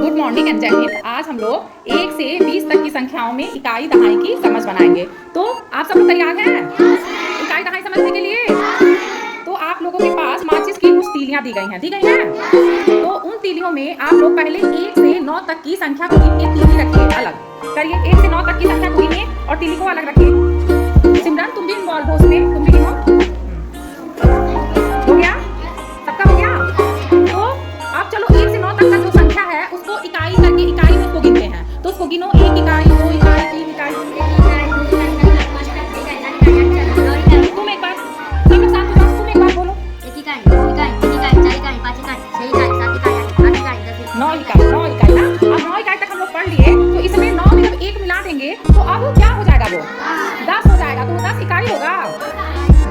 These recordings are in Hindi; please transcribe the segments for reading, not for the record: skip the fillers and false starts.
गुड मॉर्निंग एंड जय हिंद। आज हम लोग 1 से 20 तक की संख्याओं में इकाई दहाई की समझ बनाएंगे। तो आप सब लोग तैयार हैं इकाई दहाई समझने के लिए? तो आप लोगों के पास माचिस की कुछ तीलियां दी गई हैं। तो उन तीलियों में आप लोग पहले 1 से 9 तक की संख्या को गिन के तीली रखिए, अलग करिए। 1 से 9 तक की संख्या को गिनिए और तीली को अलग रखिए। सिमरन तुम भी इन्वॉल्व हो उसमें, तुम भी गिनो। हो गया? सबका हो गया? तो आप चलो 1 से 9 तक का जो संख्या है उसको इकाई करके इकाई में उसको गिनते हैं। तो उसको गिनो, 1 इकाई, 2 इकाई, 3 इकाई। तुम एक बार, सब लोग साथ में तुम एक बार बोलो। 1 इकाई, 2 इकाई, 3 इकाई, 4 इकाई, 5 इकाई, 6 इकाई, 7 इकाई, 8 इकाई, 10 इकाई, 9 इकाई ना। अब 9 इकाई तक हम लोग पढ़ लिए। तो इसमें 9 में जब 1 मिला देंगे तो अब क्या हो जाएगा? वो 10 हो जाएगा। तो 10 इकाई होगा,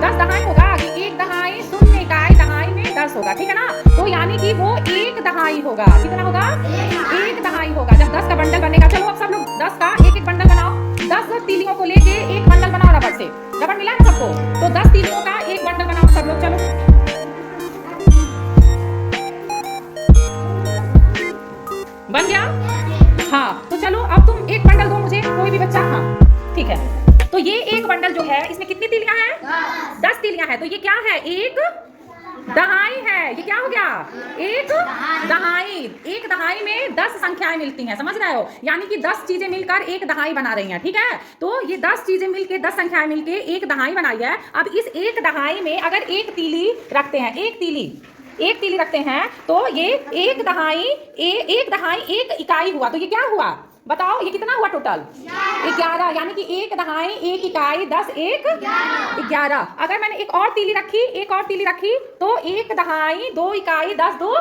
10 दहाई होगा। 1 दहाई, 0 इकाई, दहाई में 10 होगा, ठीक है ना? तो यानी कि वो 1 दहाई होगा। कितना होगा? 1 दहाई होगा। जब 10 का बंडल बनेगा, चलो अब सब लोग 10 का एक एक बंडल बनाओ। 10 तीलियों को लेके एक बंडल बनाओ रबड़ से। रबड़ मिला ना सबको? तो 10 तीलियों का एक बंडल बनाओ सब लोग। चलो बन गया? हाँ, तो चलो अब तुम एक बंडल दो मुझे, कोई भी बच्चा। हाँ ठीक है। तो ये एक बंडल जो है इसमें कितनी तीलियां हैं? 10 तीलियां हैं। तो ये क्या है? एक दहाई है। ये क्या हो गया? एक दहाई। एक दहाई में 10 संख्याएं मिलती हैं, समझ रहे हो? यानी कि 10 चीजें मिलकर एक दहाई बना रही हैं, ठीक है? तो ये 10 चीजें मिलके, 10 संख्याएं मिलके एक दहाई बनाई है। अब इस एक दहाई में अगर एक तीली रखते हैं, एक तीली रखते हैं, तो ये एक दहाई एक इकाई हुआ। तो ये क्या हुआ बताओ? ये कितना हुआ टोटल? 11। यानी कि एक दहाई एक इकाई 10 1 11। अगर मैंने एक और तीली रखी तो एक दहाई 2 इकाई 10 2,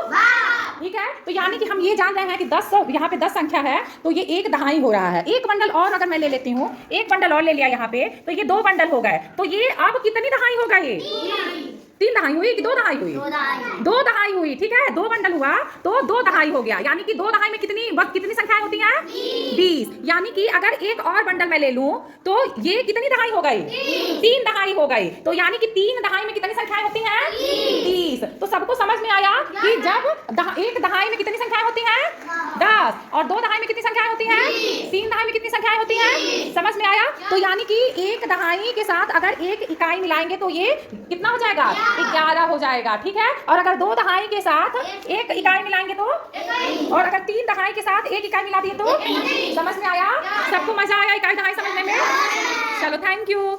ठीक है? तो यानी कि हम ये जान रहे हैं कि 10, यहाँ पे 10 संख्या है तो ये एक दहाई हो रहा है। एक बंडल और अगर मैं ले लेती हूँ, एक बंडल और ले लिया यहाँ पे, तो ये 2 बंडल हो गए। तो ये अब कितनी दहाई होगा? ये 3 दहाई हुई कि 2 दहाई हुई? 2 दहाई हुई, ठीक है? 2 बंडल हुआ तो 2 दहाई हो गया। यानी कि 2 दहाई में कितनी संख्याएं होती हैं? 20। यानी कि अगर एक और बंडल मैं ले लूं तो ये कितनी दहाई हो गई? 3 दहाई हो गई। तो यानी कि 3 दहाई में कितनी संख्याएं होती हैं? 30। तो सबको समझ में आया कि जब एक दहाई में कितनी संख्याएं होती हैं? 10। और 2 दहाई में कितनी संख्याएं होती हैं? 3 दहाई में कितनी संख्याएं होती हैं? समझ में आया? तो यानी कि एक दहाई के साथ अगर एक इकाई मिलाएंगे तो ये कितना हो जाएगा? 11 हो जाएगा, ठीक है? और अगर 2 दहाई के साथ एक इकाई मिलाएंगे तो, और अगर 3 दहाई के साथ एक इकाई मिला दिए तो, समझ में आया? सबको मजा आया इकाई दहाई समझने में? चलो थैंक यू।